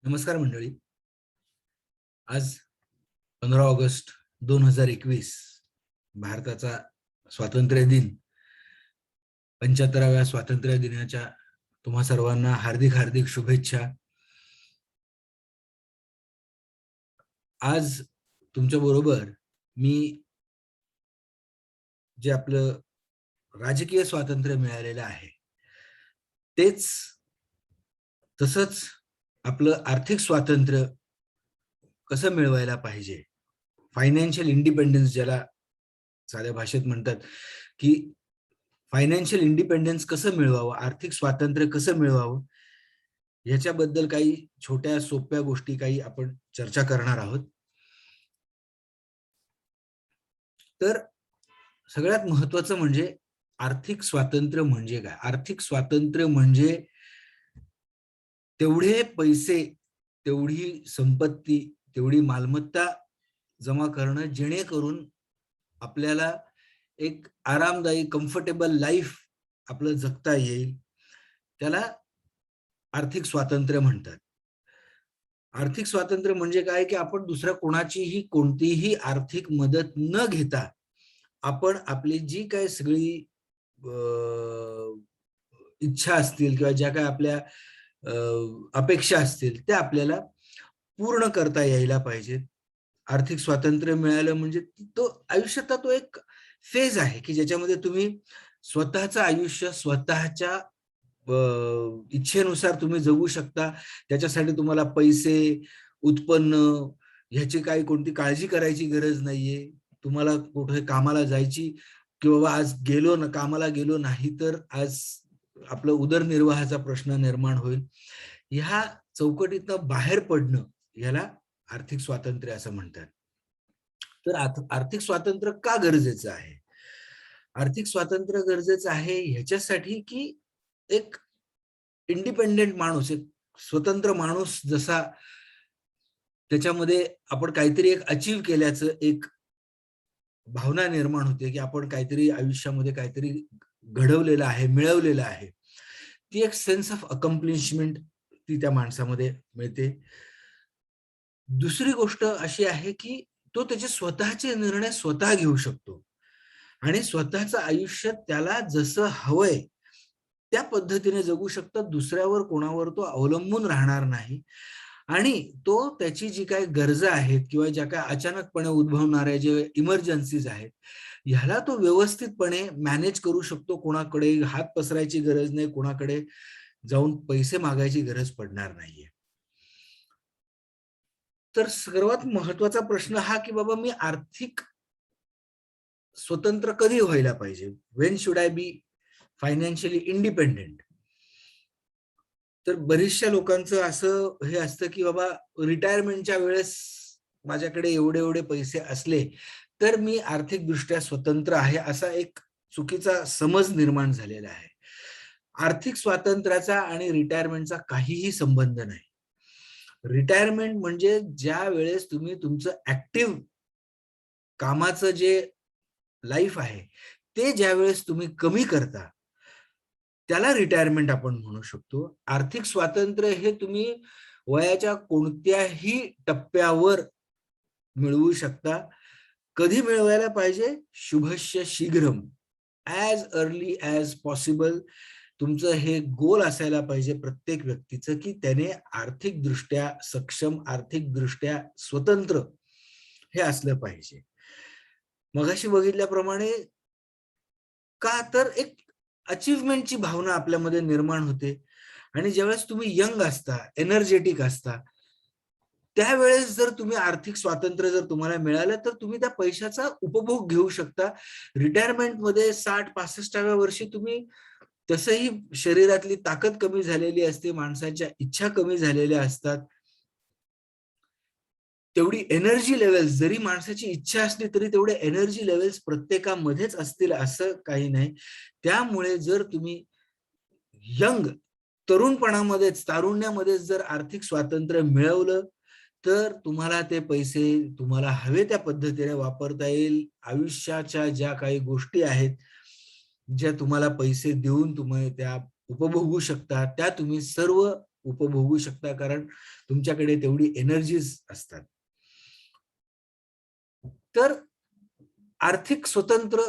नमस्कार मंडळी. आज 15 ऑगस्ट 2021 भारताचा स्वातंत्र्य दिन. 75व्या स्वातंत्र्य दिनाच्या तुम्हा सर्वांना हार्दिक हार्दिक शुभेच्छा. आज तुमच्या बरोबर मी जे आपलं राजकीय स्वातंत्र्य मिळालेलं आहे तेच तसंच आपलं आर्थिक स्वातंत्र्य कसं मिळवायला पाहिजे, फायनान्शियल इंडिपेंडन्स ज्याला साध्या भाषेत म्हणतात, की फायनान्शियल इंडिपेंडन्स कसं मिळवावं, आर्थिक स्वातंत्र्य कसं मिळवावं, याच्याबद्दल काही छोट्या सोप्या गोष्टी काही आपण चर्चा करणार आहोत. तर सगळ्यात महत्वाचं म्हणजे आर्थिक स्वातंत्र्य म्हणजे काय? आर्थिक स्वातंत्र्य म्हणजे तेवढे पैसे, तेवढी संपत्ती, तेवढी मालमत्ता जमा करणं जेणेकरून आपल्याला एक आरामदायी कम्फर्टेबल लाईफ आपलं जगता येईल. त्याला आर्थिक स्वातंत्र्य म्हणतात. आर्थिक स्वातंत्र्य म्हणजे काय, की आपण दुसऱ्या कोणाचीही कोणतीही आर्थिक मदत न घेता आपण आपली जी काही सगळी इच्छा असतील किंवा ज्या काही आपल्या अपेक्षा असतील त्या आपल्याला पूर्ण करता यायला पाहिजेत. आर्थिक स्वातंत्र्य मिळालं म्हणजे तो आयुष्याचा तो एक फेज आहे, की ज्याच्यामध्ये तुम्ही स्वतःचं आयुष्य स्वतःच्या इच्छेनुसार तुम्ही जगू शकता. त्याच्यासाठी तुम्हाला पैसे, उत्पन्न ह्याची काही कोणती काळजी करायची गरज नाहीये. तुम्हाला कुठे कामाला जायची की बाबा आज गेलो ना, कामाला गेलो नाही तर आज आपलं उदरनिर्वाहाचा प्रश्न निर्माण होईल. ह्या चौकटीतनं बाहेर पडणं याला आर्थिक स्वातंत्र्य असं म्हणतात. तर आर्थिक स्वातंत्र्य का गरजेचं आहे? आर्थिक स्वातंत्र्य गरजेचं आहे ह्याच्यासाठी, की एक इंडिपेंडेंट माणूस, एक स्वतंत्र माणूस जसा त्याच्यामध्ये आपण काहीतरी एक अचीव्ह केल्याचं एक भावना निर्माण होते, की आपण काहीतरी आयुष्यामध्ये काहीतरी घडवलेलं आहे, मिळवलेलं आहे. ती एक सेन्स ऑफ अकम्प्लिशमेंट ती त्या माणसामध्ये मिळते. दुसरी गोष्ट अशी आहे, की तो त्याचे स्वतःचे निर्णय स्वतः घेऊ शकतो आणि स्वतःचं आयुष्य त्याला जसं हवंय त्या पद्धतीने जगू शकतात. दुसऱ्यावर कोणावर तो अवलंबून राहणार नाही आणि तो त्याची जी काही गरजा आहेत किंवा ज्या काही अचानकपणे उद्भवणाऱ्या जे इमर्जन्सीज आहेत, ह्याला तो व्यवस्थितपणे मॅनेज करू शकतो. कोणाकडे हात पसरायची गरज नाही, कोणाकडे जाऊन पैसे मागायची गरज पडणार नाहीये. तर सर्वात महत्वाचा प्रश्न हा, की बाबा मी आर्थिक स्वतंत्र कधी व्हायला पाहिजे? When should I be financially independent? तर बऱ्याचशा लोकांचं असं हे असतं, की बाबा रिटायरमेंटच्या वेळेस माझ्याकडे एवढे एवढे पैसे असले तर मी आर्थिकदृष्ट्या स्वतंत्र आहे, असा एक चुकीचा समज निर्माण झालेला आहे. आर्थिक स्वातंत्र्याचा आणि रिटायरमेंटचा काहीही संबंध नाही. रिटायरमेंट म्हणजे ज्या वेळेस तुम्ही तुमचं ऍक्टिव्ह कामाचं जे लाईफ आहे ते ज्यावेळेस तुम्ही कमी करता त्याला रिटायरमेंट आपण म्हणू शकतो. आर्थिक स्वातंत्र्य हे तुम्ही वयाच्या कोणत्याही टप्प्यावर मिळवू शकता. कधी मिळवायला पाहिजे? शुभस्य शीघ्रम, ॲज अर्ली ॲज पॉसिबल. तुमचं हे गोल असायला पाहिजे प्रत्येक व्यक्तीचं, की त्याने आर्थिकदृष्ट्या सक्षम, आर्थिकदृष्ट्या स्वतंत्र हे असलं पाहिजे. मगाशी बघितल्याप्रमाणे का तर एक अचीव्हमेंटची भावना आपल्यामध्ये निर्माण होते आणि ज्यावेळेस तुम्ही यंग असता, एनर्जेटिक असता, त्यावेळेस जर तुम्ही आर्थिक स्वातंत्र्य जर तुम्हाला मिळालं तर तुम्ही त्या पैशाचा उपभोग घेऊ शकता. रिटायरमेंटमध्ये 60-65व्या वर्षी तुम्ही तसंही शरीरातली ताकद कमी झालेली असते, माणसाच्या इच्छा कमी झालेल्या असतात. तेवढी एनर्जी लेव्हल्स, जरी माणसाची इच्छा असली तरी तेवढे एनर्जी लेव्हल्स प्रत्येकामध्येच असतील असं काही नाही. त्यामुळे जर तुम्ही यंग, तरुणपणामध्येच, तारुण्यामध्येच जर आर्थिक स्वातंत्र्य मिळवलं तर तुम्हाला ते पैसे तुम्हाला हवे त्या पद्धतीने वापरता येईल. आयुष्याच्या ज्या काही गोष्टी आहेत, ज्या तुम्हाला पैसे देऊन तुम्ही त्या उपभोगू शकता, त्या तुम्ही सर्व उपभोगू शकता, कारण तुमच्याकडे तेवढी एनर्जीज असतात. तर आर्थिक स्वतंत्र,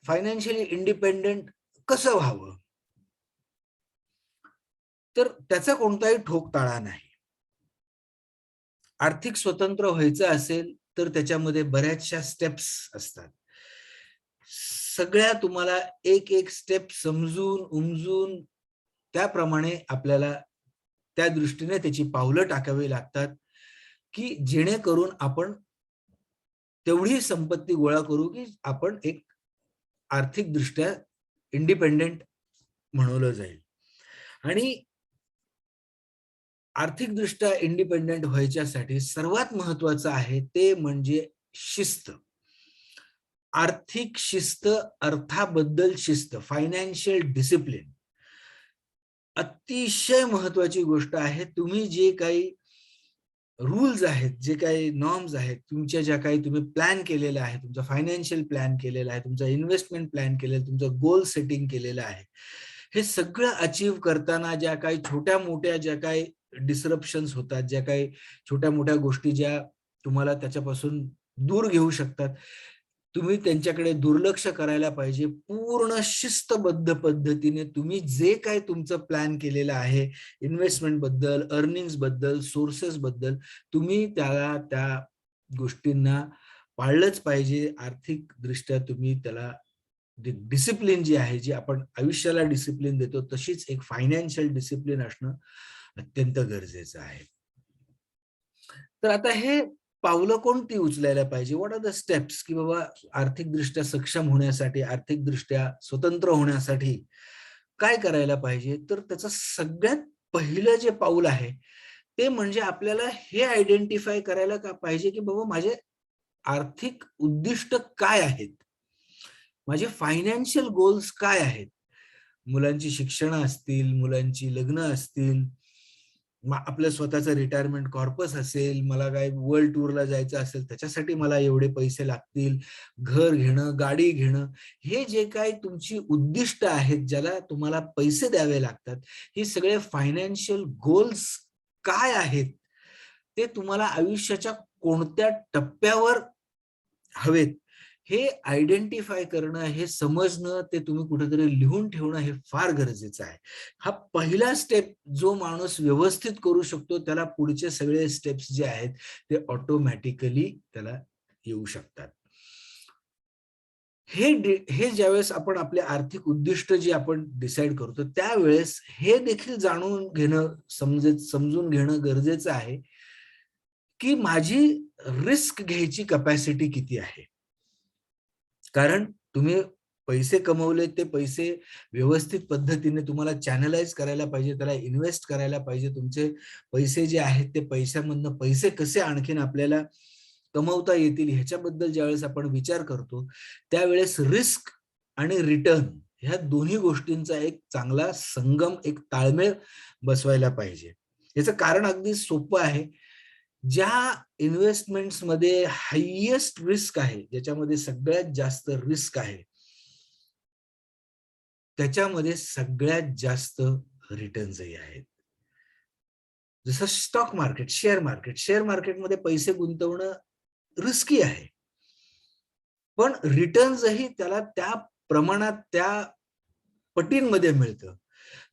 फायनान्शियली इंडिपेंडेंट कसं व्हावं, तर त्याचा कोणताही ठोकताळा नाही. आर्थिक स्वतंत्र व्हायचं असेल तर त्याच्यामध्ये बऱ्याचशा स्टेप्स असतात. सगळ्या तुम्हाला एक एक स्टेप समजून उमजून त्याप्रमाणे आपल्याला त्या दृष्टीने त्याची पावलं टाकावी लागतात, की जेणेकरून आपण तेवढी संपत्ती गोळा करू की आपण एक आर्थिकदृष्ट्या इंडिपेंडेंट म्हणवलं जाईल. आणि आर्थिकदृष्ट्या इंडिपेंडेंट व्हायच्यासाठी सर्वात महत्वाचं आहे ते म्हणजे शिस्त. आर्थिक शिस्त, अर्थाबद्दल शिस्त, फायनान्शियल डिसिप्लिन अतिशय महत्वाची गोष्ट आहे. तुम्ही जे काही रूल्स आहेत, जे काही नॉर्म्स आहेत, तुमच्या ज्या काही तुम्ही प्लॅन केलेला आहे, तुमचा फायनान्शियल प्लॅन केलेला आहे, तुमचा इन्व्हेस्टमेंट प्लॅन केलेला, तुमचं गोल सेटिंग केलेलं आहे, हे सगळं अचीव्ह करताना ज्या काही छोट्या मोठ्या ज्या काही डिसरप्शन्स होतात, ज्या काही छोट्या मोठ्या गोष्टी ज्या तुम्हाला त्याच्यापासून दूर घेऊ शकतात, तुम्ही त्यांच्याकडे दुर्लक्ष करायला पाहिजे. पूर्ण शिस्तबद्ध पद्धतीने तुम्ही जे काही तुमचं प्लॅन केलेलं आहे, इन्व्हेस्टमेंट बद्दल, अर्निंग्स बद्दल, सोर्सेस बद्दल, तुम्ही त्या गोष्टींना पाळलंच पाहिजे. आर्थिक दृष्ट्या तुम्ही त्याला डिसिप्लिन जी आहे, जी आपण आयुष्याला डिसिप्लिन देतो, तशीच एक फायनान्शियल डिसिप्लिन असणं अत्यंत गरजेचं आहे. तर आता हे पावलं कोणती उचलायला पाहिजे? व्हॉट आर द स्टेप्स, की बाबा आर्थिकदृष्ट्या सक्षम होण्यासाठी, आर्थिकदृष्ट्या स्वतंत्र होण्यासाठी काय करायला पाहिजे? तर त्याचं सगळ्यात पहिलं जे पाऊल आहे ते म्हणजे आपल्याला हे आयडेंटिफाय करायला का पाहिजे, की बाबा माझे आर्थिक उद्दिष्ट काय आहेत? माझे फायनान्शियल गोल्स काय आहेत? मुलांची शिक्षणं असतील, मुलांची लग्न असतील, आपलं स्वतःचं रिटायरमेंट कॉर्पस असेल, मला काय वर्ल्ड टूरला जायचं असेल त्याच्यासाठी मला एवढे पैसे लागतील, घर घेणं, गाडी घेणं, हे जे काही तुमची उद्दिष्ट आहेत, ज्याला तुम्हाला पैसे द्यावे लागतात, हे सगळे फायनान्शियल गोल्स काय आहेत, ते तुम्हाला आयुष्याच्या कोणत्या टप्प्यावर हवेत, हे आयडेंटिफाय करणं, हे समजणं, ते तुम्ही कुठेतरी लिहून ठेवणं हे फार गरजेचं आहे. हा पहिला स्टेप जो माणूस व्यवस्थित करू शकतो, त्याला पुढचे सगळे स्टेप्स जे आहेत ते ऑटोमॅटिकली त्याला येऊ शकतात. हे ज्यावेळेस आपण आपले आर्थिक उद्दिष्ट जे आपण डिसाईड करतो, त्यावेळेस हे देखील जाणून घेणं, समजून घेणं गरजेचं आहे, की माझी रिस्क घ्यायची कपॅसिटी किती आहे. कारण तुम्ही पैसे कमवले, ते पैसे व्यवस्थित पद्धतीने तुम्हाला चॅनलाइज करायला पाहिजे, त्याला इन्व्हेस्ट करायला पाहिजे. तुमचे पैसे जे आहेत ते पैशामधनं पैसे कसे आणखीन आपल्याला कमवता येतील ह्याच्याबद्दल ज्यावेळेस आपण विचार करतो, त्यावेळेस रिस्क आणि रिटर्न ह्या दोन्ही गोष्टींचा एक चांगला संगम, एक ताळमेळ बसवायला पाहिजे. याचं कारण अगदी सोपं आहे. ज्या इन्व्हेस्टमेंट्समध्ये हायेस्ट रिस्क आहे, ज्याच्यामध्ये सगळ्यात जास्त रिस्क आहे, त्याच्यामध्ये सगळ्यात जास्त रिटर्न्सही आहेत. जसं स्टॉक मार्केट, शेअर मार्केटमध्ये पैसे गुंतवणं रिस्की आहे. पण रिटर्न्सही त्याला त्या प्रमाणात, त्या पटींमध्ये मिळतं.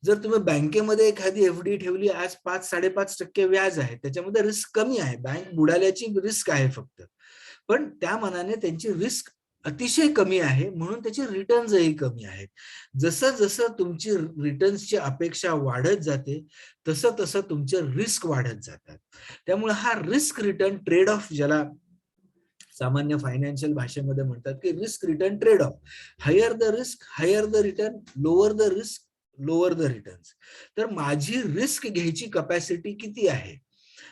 जर तुम्ही बँकेमध्ये एखादी एफडी ठेवली, आज 5-5.5% व्याज आहे, त्याच्यामध्ये रिस्क कमी आहे. बँक बुडाल्याची रिस्क आहे फक्त. पण त्या मानाने त्यांची रिस्क अतिशय कमी आहे, म्हणून त्याचे रिटर्न्सही कमी आहेत. जसं जसं तुमची रिटर्न्सची अपेक्षा वाढत जाते, तसं तसं तुमचे रिस्क वाढत जातात. त्यामुळे हा रिस्क रिटर्न ट्रेड ऑफ, ज्याला सामान्य फायनान्शियल भाषेमध्ये म्हणतात, की risk return trade off. Higher the risk, higher the return, lower the risk, lower the returns. तर माझी रिस्क घ्यायची कपॅसिटी किती आहे?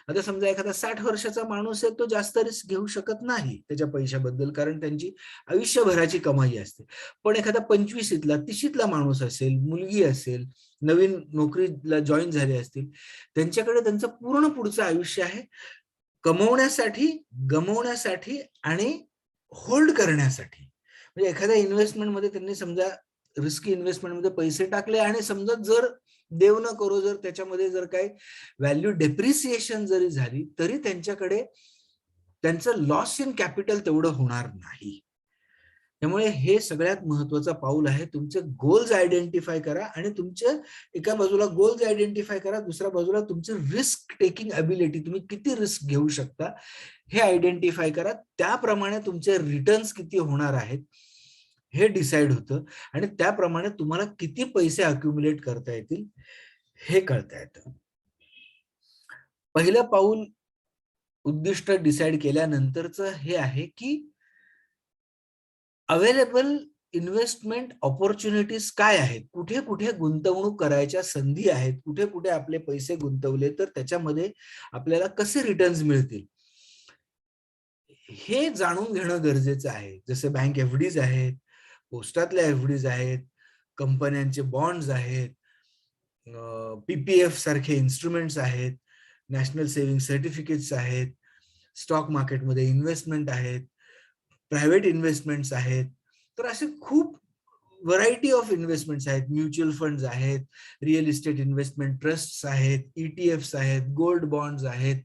आता समजा एखादा 60 वर्षाचा माणूस आहे, तो जास्त रिस्क घेऊ शकत नाही त्याच्या पैशाबद्दल, कारण त्यांची आयुष्यभराची कमाई असते. पण एखादा 25ला 30ला माणूस असेल, मुलगी असेल, नवीन नोकरीला जॉईन झाले असतील, त्यांच्याकडे त्यांचं पूर्ण पुढचं आयुष्य आहे कमवण्यासाठी, गमवण्यासाठी आणि होल्ड करण्यासाठी. म्हणजे एखाद्या इन्व्हेस्टमेंटमध्ये त्यांनी समजा रिस्की इन्व्हेस्टमेंटमध्ये पैसे टाकले आणि समजा जर देव न करो जर त्याच्यामध्ये जर काही व्हॅल्यू डेप्रिसिएशन जरी झाली तरी त्यांच्याकडे त्यांचं लॉस इन कॅपिटल तेवढं होणार नाही. त्यामुळे हे सगळ्यात महत्वाचं पाऊल आहे. तुमचे गोल्स आयडेंटिफाय करा आणि तुमच्या एका बाजूला गोल्स आयडेंटिफाय करा, दुसऱ्या बाजूला तुमची रिस्क टेकिंग अबिलिटी, तुम्ही किती रिस्क घेऊ शकता हे आयडेंटिफाय करा. त्याप्रमाणे तुमचे रिटर्न्स किती होणार आहेत हे डिसाइड होतं आणि त्याप्रमाणे तुम्हाला किती पैसे अक्युमुलेट करता येतील हे कळता येतं. पहिलं पाऊल उद्दिष्ट डिसाइड केल्यानंतरचं हे आहे की अवेलेबल इन्व्हेस्टमेंट ऑपॉर्च्युनिटीज काय आहेत, कुठे कुठे गुंतवणूक करायच्या संधी आहेत, कुठे कुठे आपले पैसे गुंतवले तर त्याच्यामध्ये आपल्याला कसे रिटर्न्स मिळतील हे जाणून घेणं गरजेचं आहे. जसे बँक एफडीज आहेत, पोस्टातल्या एफडीज आहेत, कंपन्यांचे बॉन्ड्स आहेत, पीपीएफ सारखे इन्स्ट्रुमेंट्स आहेत, नॅशनल सेव्हिंग सर्टिफिकेट्स आहेत, स्टॉक मार्केटमध्ये इन्व्हेस्टमेंट आहेत, प्रायव्हेट इन्व्हेस्टमेंट्स आहेत. तर असे खूप व्हरायटी ऑफ इन्व्हेस्टमेंट्स आहेत. म्युच्युअल फंड्स आहेत, रिअल इस्टेट इन्व्हेस्टमेंट ट्रस्ट आहेत, ईटीएफ्स आहेत, गोल्ड बॉन्ड्स आहेत,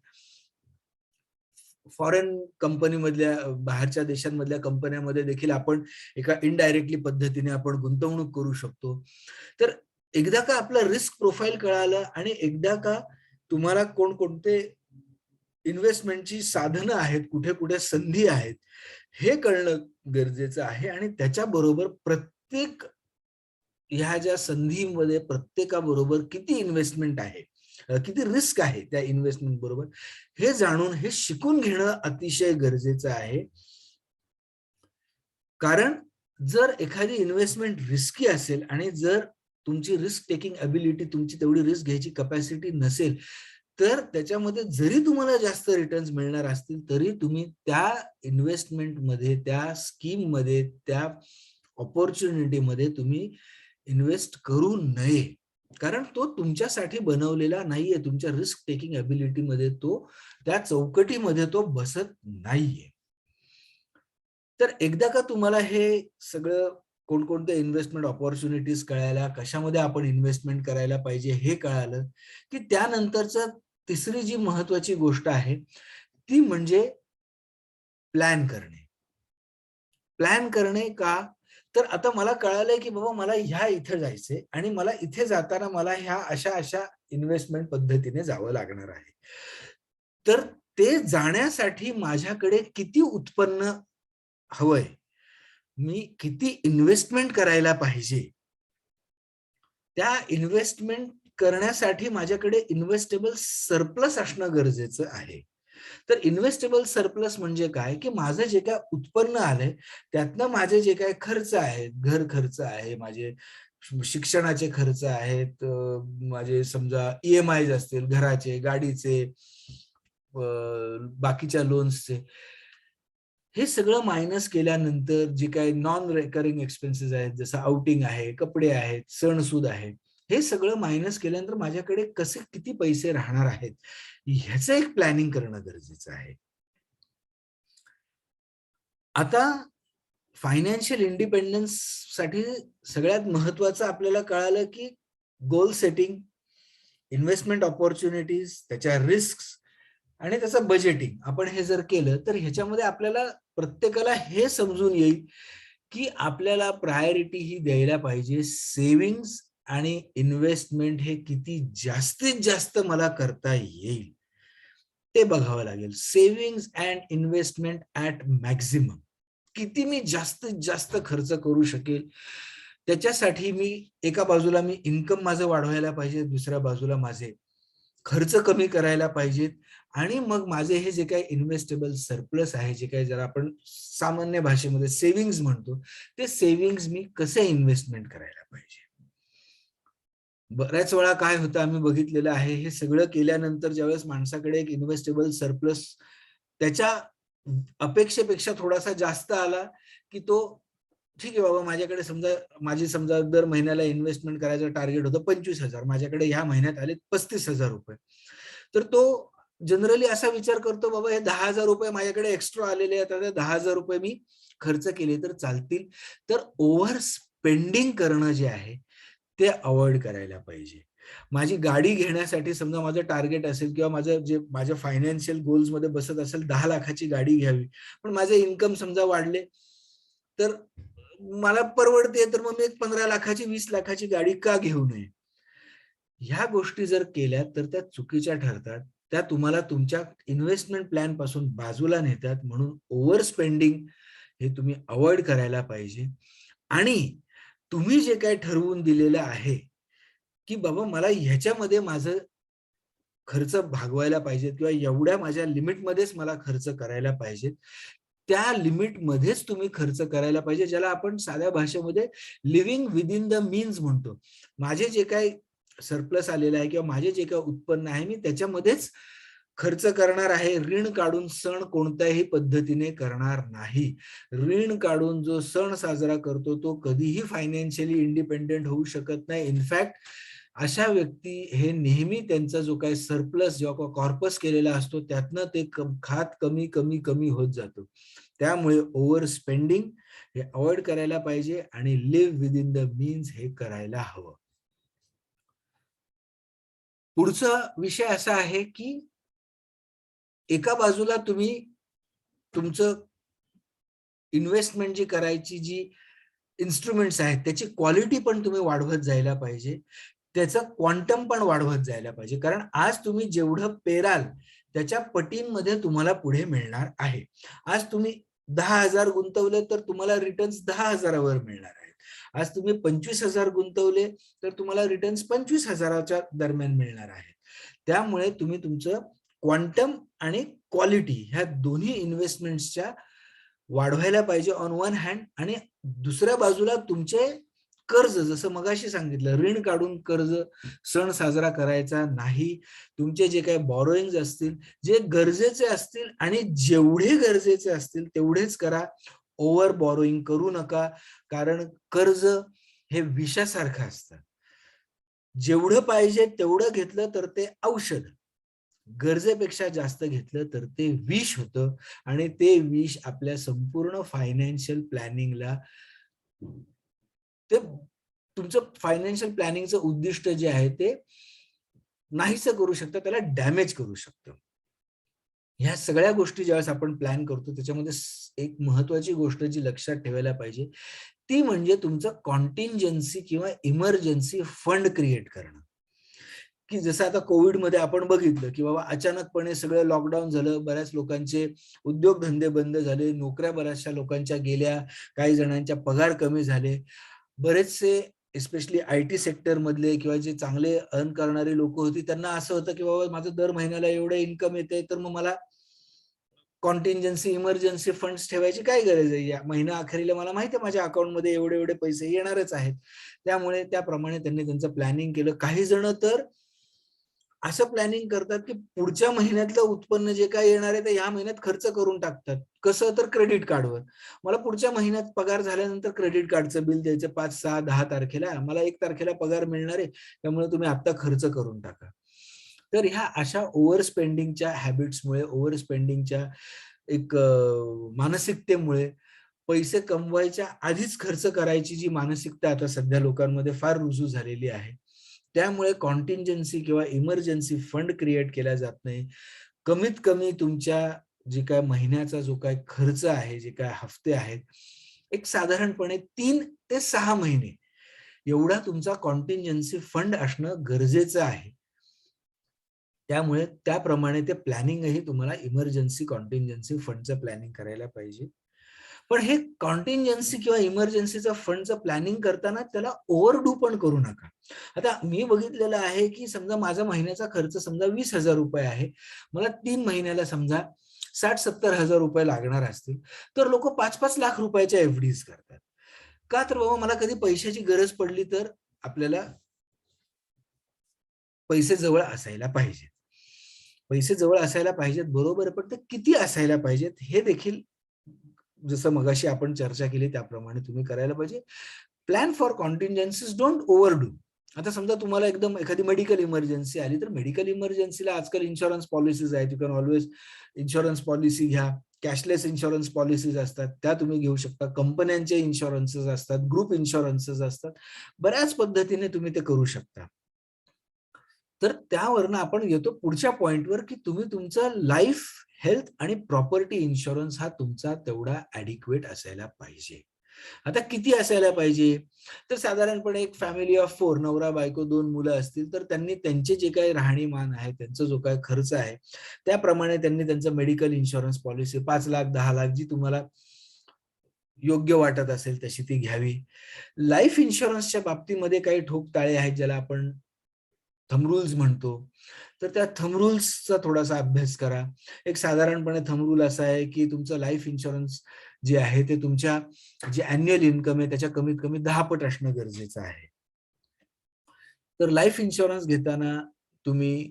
फॉरेन कंपनीमधल्या बाहेरच्या देशांमधल्या कंपन्यांमध्ये देखील आपण एका इनडायरेक्टली पद्धतीने आपण गुंतवणूक करू शकतो. तर एकदा का आपलं रिस्क प्रोफाईल कळालं आणि एकदा का तुम्हाला कोणकोणते इन्व्हेस्टमेंटची साधनं आहेत, कुठे कुठे संधी आहेत हे कळणं गरजेचं आहे आणि त्याच्याबरोबर प्रत्येक ह्या ज्या संधीमध्ये प्रत्येकाबरोबर किती इन्व्हेस्टमेंट आहे, किती रिस्क आहे त्या इन्व्हेस्टमेंट बरोबर हे जाणून हे शिकून घेणं अतिशय गरजेचं आहे. कारण जर एखादी इन्व्हेस्टमेंट रिस्की असेल आणि जर तुमची रिस्क टेकिंग अबिलिटी, तुमची तेवढी रिस्क घ्यायची कॅपॅसिटी नसेल तर त्याच्यामध्ये जरी तुम्हाला जास्त रिटर्न्स मिळणार असतील तरी तुम्ही त्या इन्व्हेस्टमेंटमध्ये, त्या स्कीममध्ये, त्या ऑपॉर्च्युनिटीमध्ये तुम्ही इन्व्हेस्ट करू नये. कारण तो तुमच्यासाठी बनवलेला नाहीये. तुमच्या रिस्क टेकिंग अबिलिटीमध्ये तो त्या चौकटीमध्ये तो बसत नाहीये. तर एकदा का तुम्हाला हे सगळं कोणकोणत्या इन्व्हेस्टमेंट ऑपॉर्च्युनिटीज कळायला, कशामध्ये आपण इन्व्हेस्टमेंट करायला पाहिजे हे कळालं की त्यानंतरचं तिसरी जी महत्वाची गोष्ट आहे ती म्हणजे प्लॅन करणे. प्लॅन करणे का तर आता मला कळालंय की बाबा मला ह्या इथे जायचंय आणि मला इथे जाताना मला ह्या अशा अशा इन्व्हेस्टमेंट पद्धतीने जावं लागणार आहे. तर ते जाण्यासाठी माझ्याकडे किती उत्पन्न हवंय, मी किती इन्व्हेस्टमेंट करायला पाहिजे, त्या इन्व्हेस्टमेंट करण्यासाठी माझ्याकडे इन्व्हेस्टेबल सरप्लस असणं गरजेचं आहे. तर इन्व्हेस्टेबल सरप्लस म्हणजे काय की माझं जे काय उत्पन्न आलंय त्यातनं माझे जे काय खर्च आहेत, घर खर्च आहे, माझे शिक्षणाचे खर्च आहेत, माझे समजा ईएमआय असतील, घराचे, गाडीचे, बाकीच्या लोन्सचे, हे सगळं मायनस केल्यानंतर जे काही नॉन रेकरिंग एक्सपेन्सेस आहेत, जसं आउटिंग आहे, कपडे आहेत, सणसूद आहे, हे सगळं मायनस केल्यानंतर माझ्याकडे कसे किती पैसे राहणार आहेत ह्याचं एक प्लॅनिंग करणं गरजेचं आहे. आता फायनान्शियल इंडिपेंडन्स साठी सगळ्यात महत्वाचं आपल्याला कळालं की गोल सेटिंग, इन्व्हेस्टमेंट ऑपॉर्च्युनिटीज, त्याच्या रिस्क आणि त्याचं बजेटिंग आपण हे जर केलं तर ह्याच्यामध्ये आपल्याला प्रत्येकाला हे समजून येईल की आपल्याला प्रायोरिटी ही द्यायला पाहिजे सेव्हिंग्स आणि इन्व्हेस्टमेंट हे किती जास्तीत जास्त मला करता येईल ते बघावं लागेल. Savings and investment at maximum, किती मी जास्तीत जास्त खर्च करू शकेल त्याच्यासाठी मी एका बाजूला मी इन्कम माझं वाढवायला पाहिजे, दुसऱ्या बाजूला माझे खर्च कमी करायला पाहिजेत आणि मग माझे हे जे काही इन्व्हेस्टेबल सरप्लस आहे, जे काही जर आपण सामान्य भाषेमध्ये सेव्हिंग्स म्हणतो, ते सेव्हिंग्स मी कसे इन्व्हेस्टमेंट करायला पाहिजे. बऱ्याच वेळा काय होतं आम्ही बघितलेलं आहे, हे सगळं केल्यानंतर ज्यावेळेस माणसाकडे एक इन्व्हेस्टेबल सरप्लस त्याच्या अपेक्षेपेक्षा थोडासा जास्त आला की तो ठीक आहे बाबा, माझ्याकडे समजा दर महिन्याला इन्व्हेस्टमेंट करायचं टार्गेट होतं 25,000, माझ्याकडे ह्या महिन्यात आले 35,000 रुपये. तर तो जनरली असा विचार करतो बाबा हे 10,000 रुपये माझ्याकडे एक्स्ट्रा आलेले आहेत, 10,000 रुपये मी खर्च केले तर चालतील. तर ओव्हर स्पेंडिंग करणं जे आहे ते अवॉइड करायला पाहिजे. माझी गाडी घेण्यासाठी समजा माझं टार्गेट असेल किंवा माझं जे माझ्या फायनान्शियल गोल्स मध्ये बसत असेल 10 लाखाची गाडी घ्यावी, पण माझे इन्कम समजा वाढले तर मला परवडते, तर मग मी 15 लाखाची 20 लाखाची गाडी का घेऊ नये? ह्या गोष्टी जर केल्या तर त्या चुकीच्या ठरतात. त्या तुम्हाला तुमच्या इन्व्हेस्टमेंट प्लॅन पासून बाजूला नेतात. म्हणून ओव्हर स्पेंडिंग हे तुम्ही अवॉइड करायला पाहिजे. आणि तुम्ही जे काही ठरवून दिलेलं आहे की बाबा मला ह्याच्यामध्ये माझं खर्च भागवायला पाहिजे किंवा एवढ्या माझ्या लिमिटमध्येच मला खर्च करायला पाहिजे, त्या लिमिटमध्येच तुम्ही खर्च करायला पाहिजे, ज्याला आपण साध्या भाषेमध्ये लिव्हिंग विदिन द मीन्स म्हणतो. माझे जे काही सरप्लस आलेलं आहे किंवा माझे जे काही उत्पन्न आहे मी त्याच्यामध्येच खर्च करणार आहे. ऋण काढून सण कोणत्याही पद्धतीने करणार नाही. ऋण काढून जो सण साजरा करतो तो कधीही फायनान्शियली इंडिपेंडेंट होऊ शकत नाही. इनफॅक्ट अशा व्यक्ती हे नेहमी त्यांचा जो काही सरप्लस जेव्हा कॉर्पस केलेला असतो त्यातनं ते खात कमी कमी कमी होत जातो. त्यामुळे ओव्हर स्पेंडिंग हे अवॉइड करायला पाहिजे आणि लिव्ह विदिन द मीन्स हे करायला हवं. पुढचा विषय असा आहे की एका बाजूला तुम्ही तुमचं इन्व्हेस्टमेंट जी करायची जी इन्स्ट्रुमेंट्स आहेत त्याची क्वालिटी पण तुम्ही वाढवत जायला पाहिजे. त्याचं क्वांटम पण वाढवत जायला पाहिजे. कारण आज तुम्ही जेवढं पेराल त्याच्या पटींमध्ये तुम्हाला पुढे मिळणार आहे. आज तुम्ही 10,000 गुंतवले तर तुम्हाला रिटर्न्स 10,000 वर मिळणार आहेत. आज तुम्ही 25,000 गुंतवले तर तुम्हाला रिटर्न्स 25,000च्या दरम्यान मिळणार आहेत. त्यामुळे तुम्ही तुमचं क्वांटम आणि क्वालिटी ह्या दोन्ही इन्व्हेस्टमेंट्सच्या वाढवायला पाहिजे ऑन वन हँड. आणि दुसऱ्या बाजूला तुमचे कर्ज, जसं मगाशी सांगितलं, ऋण काढून कर्ज सण साजरा करायचा नाही. तुमचे जे काही बॉरोइंग असतील, जे गरजेचे असतील आणि जेवढे गरजेचे असतील तेवढेच करा. ओव्हर बॉरोइंग करू नका. कारण कर्ज हे विषासारखं असतं. जेवढं पाहिजे तेवढं घेतलं तर ते औषध, गरजेपेक्षा जास्त घेतलं तर ते विष होतं आणि ते विष आपल्या संपूर्ण फायनान्शियल प्लॅनिंगला, ते तुमचं फायनान्शियल प्लॅनिंगचं उद्दिष्ट जे आहे ते नाहीसं करू शकतं, त्याला डॅमेज करू शकतं. ह्या सगळ्या गोष्टी ज्यावेळेस आपण प्लॅन करतो त्याच्यामध्ये एक महत्वाची गोष्ट जी लक्षात ठेवायला पाहिजे ती म्हणजे तुमचं कॉन्टिंजन्सी किंवा इमर्जन्सी फंड क्रिएट करणं. की जसं आता कोविडमध्ये आपण बघितलं की बाबा अचानकपणे सगळं लॉकडाऊन झालं, बऱ्याच लोकांचे उद्योगधंदे बंद झाले, नोकऱ्या बऱ्याचशा लोकांच्या गेल्या, काही जणांच्या पगार कमी झाले. बरेचसे एस्पेशली IT सेक्टर मधले किंवा जे चांगले अर्न करणारे लोक होती त्यांना असं होतं की बाबा माझं दर महिन्याला एवढं इन्कम येते तर मग मला कॉन्टिंजन्सी इमर्जन्सी फंड्स ठेवायची काय गरज आहे. या महिना अखेरीला मला माहिती आहे माझ्या अकाउंटमध्ये एवढे एवढे पैसे येणारच आहेत. त्यामुळे त्याप्रमाणे त्यांनी त्यांचं प्लॅनिंग केलं. काही जण तर असं प्लॅनिंग करतात की पुढच्या महिन्यातलं उत्पन्न जे काही येणार आहे ते ह्या महिन्यात खर्च करून टाकतात. कसं, तर क्रेडिट कार्डवर. मला पुढच्या महिन्यात पगार झाल्यानंतर क्रेडिट कार्डचं बिल द्यायचं 5, 6, 10 तारखेला. मला 1 तारखेला पगार मिळणार आहे, त्यामुळे तुम्ही आता खर्च करून टाका. तर ह्या अशा ओव्हर स्पेंडिंगच्या हॅबिट्समुळे, ओव्हर स्पेंडिंगच्या एक मानसिकतेमुळे पैसे कमवायच्या आधीच खर्च करायची जी मानसिकता आता सध्या लोकांमध्ये फार रुजू झालेली आहे. त्यामुळे कॉन्टिंजन्सी किंवा इमर्जन्सी फंड क्रिएट केला जात नाही. कमीत कमी तुमच्या जे काय महिन्याचा जो काय खर्च आहे, जे काय हफ्ते आहेत, एक साधारणपणे 3 ते 6 महिने एवढा तुमचा कॉन्टिंजन्सी फंड असणं गरजेचं आहे. त्यामुळे त्याप्रमाणे ते प्लॅनिंगही तुम्हाला इमर्जन्सी कॉन्टिंजन्सी फंडचं प्लॅनिंग करायला पाहिजे. पण हे कॉन्टिंजन्सी किंवा इमर्जन्सीचं फंडचं प्लॅनिंग करताना त्याला ओव्हरडू पण करू नका. आता मी बघितलेलं आहे की समजा माझा महिन्याचा खर्च समजा 20,000 रुपये आहे, मला 3 महिन्याला समजा 60-70 हजार रुपये लागणार असतील, तर लोक 5-5 लाख रुपयाच्या एफडीज करतात. का, तर बाबा मला कधी पैशाची गरज पडली तर आपल्याला पैसे जवळ असायला पाहिजेत. पैसे जवळ असायला पाहिजेत बरोबर, पण ते किती असायला पाहिजेत हे देखील जसं मगाशी आपण चर्चा केली त्याप्रमाणे तुम्ही करायला पाहिजे. Plan for contingencies, don't overdo. आता समजा तुम्हाला एकदम एखादी मेडिकल इमर्जन्सी आली, तर मेडिकल इमर्जन्सीला आजकाल इन्शुरन्स पॉलिसीज आहेत. You can always insurance policy घ्या. कॅशलेस इन्शुरन्स पॉलिसीज असतात, त्या तुम्ही घेऊ शकता. कंपन्यांचे इन्शुरन्सेस असतात, ग्रुप इन्शुरन्सेस असतात. बऱ्याच पद्धतीने तुम्ही ते करू शकता. तर त्यावरनं आपण येतो पुढच्या पॉइंटवर, की तुम्ही तुमचं लाईफ, हेल्थ आणि प्रॉपर्टी इन्शुरन्स हा तुमचा तेवढा ॲडिक्वेट असायला पाहिजे. आता किती असायला पाहिजे? तर साधारणपणे एक फॅमिली ऑफ 4, नवरा, बायको, 2 मुलं असतील, तर त्यांनी त्यांचे जे काही राहणीमान आहे, त्यांचा जो काही खर्च आहे, त्याप्रमाणे त्यांनी त्यांचं मेडिकल इन्शुरन्स पॉलिसी 5,00,000, 10,00,000 जी तुम्हाला योग्य वाटत असेल तशी ती घ्यावी. लाईफ इन्शुरन्सच्या बाबतीमध्ये काही ठोक ताळे आहेत, ज्याला आपण थंब रूल्स म्हणतो. तर त्या थंब रूल्सचा थोडासा अभ्यास करा. एक साधारणपणे थंब रूल असा आहे, की तुमचं लाईफ इन्शुरन्स जे आहे ते तुमच्या जे अॅन्युअल इन्कम आहे त्याच्या कमीत कमी 10 पट असणं गरजेचं आहे. तर लाईफ इन्शुरन्स घेताना तुम्ही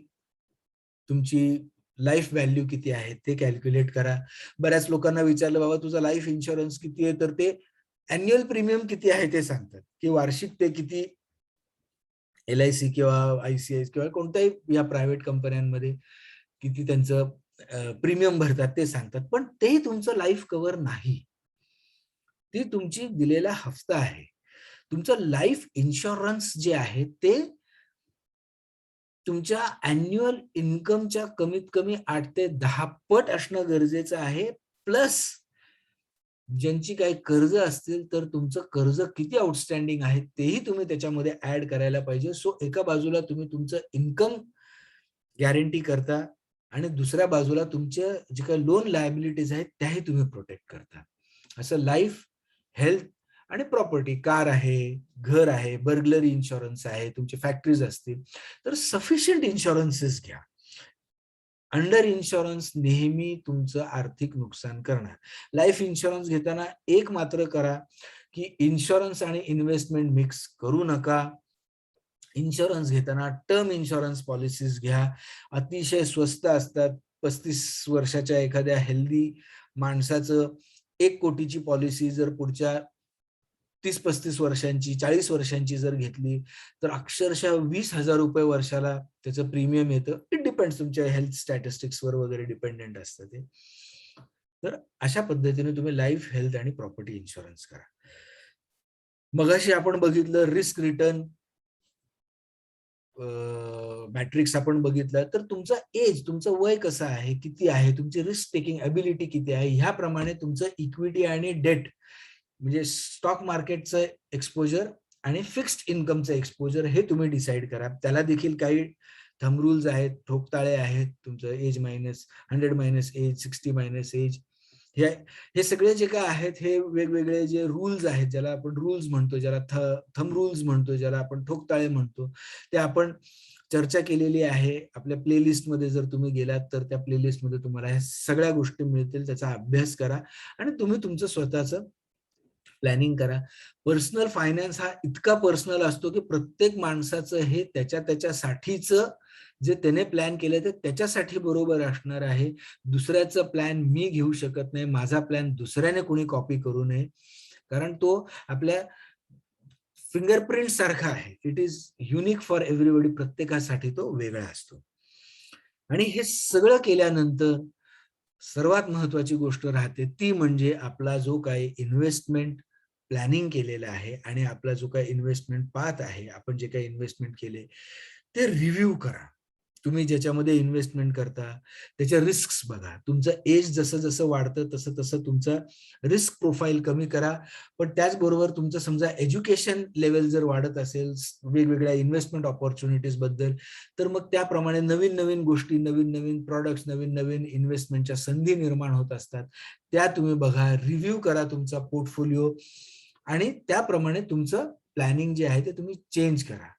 तुमची लाईफ व्हॅल्यू किती आहे ते कॅल्क्युलेट करा. बऱ्याच लोकांना विचारलं, "बाबा तुझा लाईफ इन्शुरन्स किती आहे?" तर ते अॅन्युअल प्रीमियम किती आहे ते सांगतात, की वार्षिक ते किती LIC किंवा ICICI किंवा कोणत्याही या प्रायव्हेट कंपन्यांमध्ये किती त्यांचं प्रीमियम भरतात ते सांगतात. पण ते तुमचं लाईफ कव्हर नाही. ती तुमची दिलेला हफ्ता आहे. तुमचं लाईफ इन्शुरन्स जे आहे ते तुमच्या अॅन्युअल इन्कमच्या कमीत कमी 8 ते 10 पट असणं गरजेचं आहे. प्लस ज्यांची काही कर्ज असतील, तर तुमचं कर्ज किती आउटस्टँडिंग आहे तेही तुम्ही त्याच्यामध्ये ॲड करायला पाहिजे. सो एका बाजूला तुम्ही तुमचं इन्कम गॅरंटी करता आणि दुसऱ्या बाजूला तुमच्या जे काही लोन लायबिलिटीज आहेत त्याही तुम्ही प्रोटेक्ट करता. असं लाईफ, हेल्थ आणि प्रॉपर्टी, कार आहे, घर आहे, बर्गलरी इन्शुरन्स आहे, तुमची फॅक्टरीज असतील, तर सफिशियंट इन्शुरन्सेस घ्या. अंडर इन्शुरन्स नेहमी तुमचं आर्थिक नुकसान करणार. लाईफ इन्शुरन्स घेताना एक मात्र करा, की इन्शुरन्स आणि इन्व्हेस्टमेंट मिक्स करू नका. इन्शुरन्स घेताना टर्म इन्शुरन्स पॉलिसीज घ्या. अतिशय स्वस्त असतात. 35 वर्षाच्या एखाद्या हेल्दी माणसाचं 1 कोटीची पॉलिसी जर पुढच्या 30-35 वर्षांची, 40 वर्षांची जर घेतली, तर अक्षरशः ₹20,000 वर्षाला त्याचं प्रीमियम येतं. इट डिपेंड्स, तुमच्या हेल्थ स्टॅटिस्टिक्सवर वगैरे डिपेंडंट असतं ते. तर अशा पद्धतीने तुम्ही लाईफ, हेल्थ आणि प्रॉपर्टी इन्शुरन्स करा. मगाशी आपण बघितलं रिस्क रिटर्न मॅट्रिक्स आपण बघितलं, तर तुमचा एज, तुमचं वय कसं आहे, किती आहे, तुमची रिस्क टेकिंग एबिलिटी किती आहे, ह्याप्रमाणे तुमचं इक्विटी आणि डेट म्हणजे स्टॉक मार्केटचं एक्सपोजर आणि फिक्स्ड इन्कमचं एक्सपोजर हे तुम्ही डिसाईड करा. त्याला देखील काही थंब रूल्स आहेत, ठोकताळे आहेत. तुमचं age minus 100 minus age, 60 minus age, हे हे सगळे जे काय आहेत हे वेगवेगळे जे रूल्स आहेत, ज्याला आपण रूल्स म्हणतो, ज्याला थंब रूल्स म्हणतो, ज्याला आपण ठोकताळे म्हणतो, ते आपण चर्चा केलेली आहे. आपल्या प्लेलिस्टमध्ये जर तुम्ही गेलात तर त्या प्लेलिस्टमध्ये तुम्हाला ह्या सगळ्या गोष्टी मिळतील. त्याचा अभ्यास करा आणि तुम्ही तुमचं स्वतःचं प्लॅनिंग करा. पर्सनल फायनान्स हा इतका पर्सनल असतो, की प्रत्येक माणसाचं हे त्याच्यासाठीचं जे त्याने प्लॅन केलं ते त्याच्यासाठी बरोबर असणार आहे. दुसऱ्याचा प्लॅन मी घेऊ शकत नाही. माझा प्लॅन दुसऱ्याने कोणी कॉपी करू नये. कारण तो आपल्या फिंगरप्रिंट सारखा आहे. It is unique for everybody. प्रत्येकासाठी तो वेगळा असतो. आणि हे सगळं केल्यानंतर सर्वात महत्वाची गोष्ट राहते ती म्हणजे आपला जो काही इन्व्हेस्टमेंट प्लॅनिंग केलेलं आहे आणि आपला जो काही इन्व्हेस्टमेंट पाथ आहे, आपण जे काही इन्व्हेस्टमेंट केले ते रिव्ह्यू करा. तुम्ही ज्याच्यामध्ये इन्व्हेस्टमेंट करता त्याच्या रिस्क बघा. तुमचं एज जसं जसं वाढतं तसं तसं तुमचा रिस्क प्रोफाईल कमी करा. पण त्याचबरोबर तुमचं समजा एज्युकेशन लेवल जर वाढत असेल वेगवेगळ्या इन्व्हेस्टमेंट ऑपॉर्च्युनिटीज बद्दल, तर मग त्याप्रमाणे नवीन नवीन गोष्टी, नवीन नवीन प्रॉडक्ट्स, नवीन नवीन इन्व्हेस्टमेंटच्या संधी निर्माण होत असतात. त्या तुम्ही बघा, रिव्ह्यू करा तुमचा पोर्टफोलिओ आणि त्याप्रमाणे तुमचं प्लॅनिंग जे आहे ते तुम्ही चेंज करा.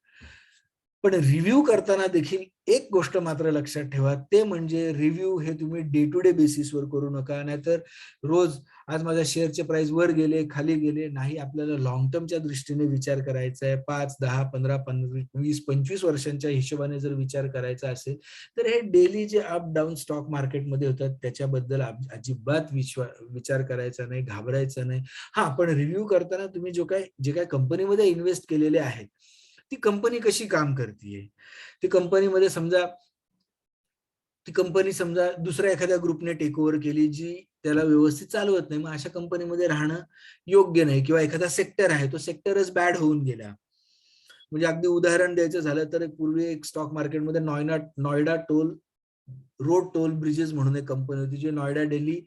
पण रिव्ह्यू करताना देखील एक गोष्ट मात्र लक्षात ठेवा, ते म्हणजे रिव्ह्यू हे तुम्ही डे टू डे बेसिसवर करू नका. नाहीतर रोज आज माझ्या शेअरचे प्राइस वर गेले, खाली गेले नाही. आपल्याला लॉंग टर्मच्या दृष्टीने विचार करायचा आहे. 5, 10, 15, 20, 25 वर्षांच्या हिशोबाने जर विचार करायचा असेल, तर हे डेली जे अप डाऊन स्टॉक मार्केटमध्ये होतात त्याच्याबद्दल अजिबात विचार करायचा नाही, घाबरायचा नाही. हा, पण रिव्ह्यू करताना तुम्ही जे काही कंपनीमध्ये इन्व्हेस्ट केलेले आहेत, ती कंपनी कशी काम करतीये, ती कंपनीमध्ये समजा ती कंपनी समजा दुसऱ्या एखाद्या ग्रुपने टेक ओव्हर केली, जी त्याला व्यवस्थित चालवत नाही, मग अशा कंपनीमध्ये राहणं योग्य नाही. किंवा एखादा सेक्टर आहे, तो सेक्टरच बॅड होऊन गेला. म्हणजे अगदी उदाहरण द्यायचं झालं तर पूर्वी एक स्टॉक मार्केटमध्ये नॉयडा रोड टोल ब्रिजेस म्हणून एक कंपनी होती, जी नॉयडा दिल्ली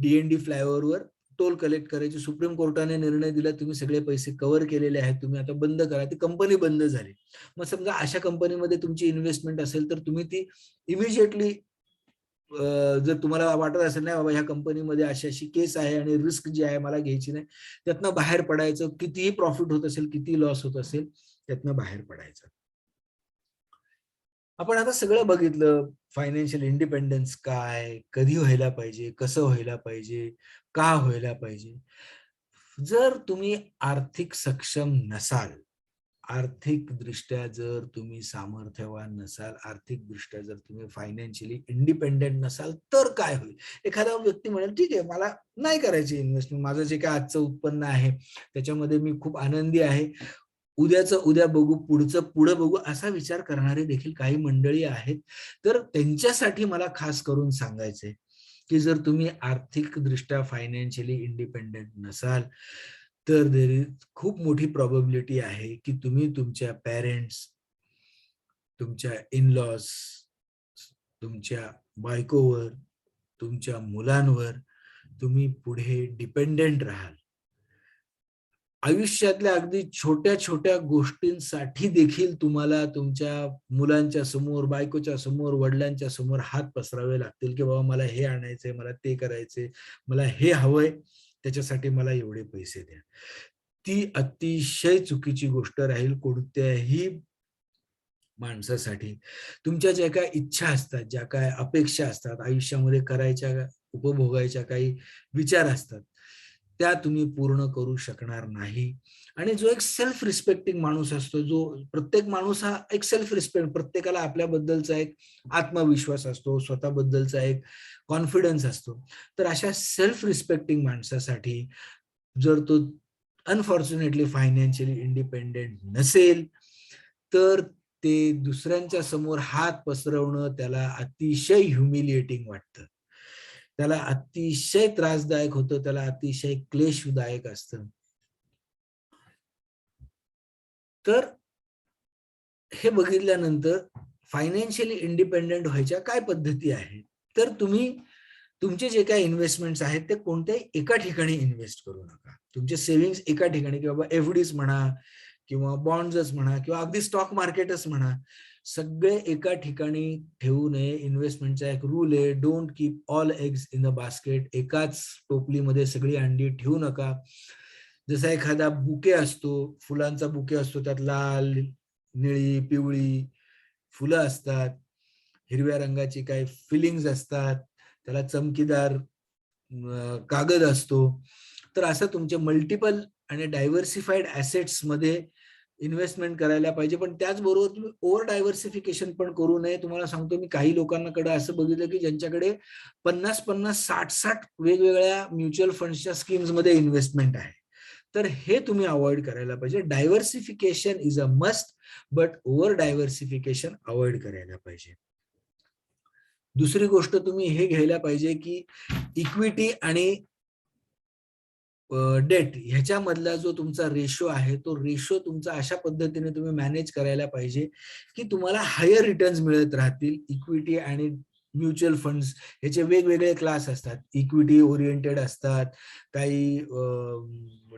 DND फ्लायओव्हरवर टोल कलेक्ट करायची. सुप्रीम कोर्टाने निर्णय दिला, तुम्ही सगळे पैसे कव्हर केलेले आहेत, तुम्ही आता बंद करा. ती कंपनी बंद झाली. मग समजा अशा कंपनीमध्ये तुमची इन्व्हेस्टमेंट असेल तर तुम्ही ती इमिजिएटली, जर तुम्हाला वाटत असेल नाही बाबा ह्या कंपनीमध्ये अशी अशी केस आहे आणि रिस्क जी आहे मला घ्यायची नाही, त्यातनं बाहेर पडायचं. कितीही प्रॉफिट होत असेल, किती लॉस होत असेल, त्यातनं बाहेर पडायचं. आपण आता सगळं बघितलं, फायनान्शियल इंडिपेंडन्स काय, कधी व्हायला पाहिजे, कसं व्हायला पाहिजे, का व्हायला पाहिजे. जर तुम्ही आर्थिक सक्षम नसाल, आर्थिक दृष्ट्या जर तुम्ही सामर्थ्यवान नसाल, आर्थिक दृष्ट्या जर तुम्ही फायनान्शियली इंडिपेंडेंट नसाल, तर काय होईल? एखादा व्यक्ती म्हणेल, ठीक आहे, मला नाही करायची इन्व्हेस्टमेंट, माझं जे काय आजचं उत्पन्न आहे त्याच्यामध्ये मी खूप आनंदी आहे, उद्याचं उद्या बघू, पुढचं पुढं बघू, असा विचार करणारे देखील काही मंडळी आहेत. तर त्यांच्यासाठी मला खास करून सांगायचंय की जर तुम्ही आर्थिक दृष्ट्या फायनान्शियली इंडिपेंडेंट नसाल, तर देर इज खूप मोठी प्रॉबॅबिलिटी आहे की तुम्ही तुमच्या पेरेंट्स, तुमच्या इन-लॉज, तुमच्या बायकोवर, तुमच्या मुलांवर तुम्ही पुढे डिपेंडेंट राहाल. आयुष्यातल्या अगदी छोट्या छोट्या गोष्टींसाठी देखील तुम्हाला तुमच्या मुलांच्या समोर, बायकोच्या समोर, वडिलांच्या समोर हात पसरावे लागतील की बाबा मला हे आणायचंय, मला ते करायचंय, मला हे हवंय, त्याच्यासाठी मला एवढे पैसे द्या. ती अतिशय चुकीची गोष्ट राहील कोणत्याही माणसासाठी. तुमच्या ज्या काही इच्छा असतात, ज्या काय अपेक्षा असतात, आयुष्यामध्ये करायच्या, उपभोगायच्या काही विचार असतात, त्या तुम्ही पूर्ण करू शकणार नाही. आणि जो एक सेल्फ रिस्पेक्टिंग माणूस असतो, जो प्रत्येक माणूस हा एक सेल्फ रिस्पेक्ट, प्रत्येकाला आपल्याबद्दलचा एक आत्मविश्वास असतो, स्वतःबद्दलचा एक कॉन्फिडन्स असतो. तर अशा सेल्फ रिस्पेक्टिंग माणसासाठी जर तो अनफॉर्च्युनेटली फायनान्शियली इंडिपेंडेंट नसेल, तर ते दुसऱ्यांच्या समोर हात पसरवणं त्याला अतिशय ह्युमिलिएटिंग वाटतं. त्याला अतिशय त्रासदायक होतं, त्याला अतिशय क्लेशदायक असतं. तर हे बघितल्यानंतर फायनान्शियली इंडिपेंडेंट व्हायच्या काय पद्धती आहेत? तर तुम्ही तुमचे जे काही इन्व्हेस्टमेंट्स आहेत ते कोणत्याही एका ठिकाणी इन्व्हेस्ट करू नका. तुमचे सेव्हिंग्ज एका ठिकाणी, किंवा एफडीज म्हणा, किंवा बॉन्ड्सच म्हणा, किंवा अगदी स्टॉक मार्केटच म्हणा, सगळे एका ठिकाणी ठेवू नये. इन्व्हेस्टमेंटचा एक रूल आहे, don't keep all eggs in the basket. एकाच टोपलीमध्ये सगळी अंडी ठेवू नका. जसा एखादा बुके असतो, फुलांचा बुके असतो, त्यात लाल, निळी, पिवळी फुलं असतात, हिरव्या रंगाची काही फिलिंग्स असतात, त्याला चमकीदार कागद असतो. तर असं तुमचे मल्टिपल आणि डायव्हर्सिफाईड ऍसेट्स मध्ये इन्व्हेस्टमेंट करायला पाहिजे. पण त्याचबरोबर तुम्ही ओव्हर डायव्हर्सिफिकेशन पण करू नये. तुम्हाला सांगतो, मी काही लोकांकडे असं बघितलं की ज्यांच्याकडे 50-50, 60-60 वेगवेगळ्या म्युच्युअल फंड्सच्या स्कीम्स मध्ये इन्व्हेस्टमेंट आहे. तर हे तुम्ही अवॉइड करायला पाहिजे. Diversification is a must, but over diversification avoid करायला पाहिजे. दुसरी गोष्ट तुम्ही हे घ्यायला पाहिजे की इक्विटी आणि डेट ह्याच्यामधला जो तुमचा रेशो आहे, तो रेशो तुमचा अशा पद्धतीने तुम्ही मॅनेज करायला पाहिजे की तुम्हाला हायर रिटर्न्स मिळत राहतील. इक्विटी आणि म्युच्युअल फंड्स ह्याचे वेगवेगळे क्लास असतात. इक्विटी ओरिएंटेड असतात, काही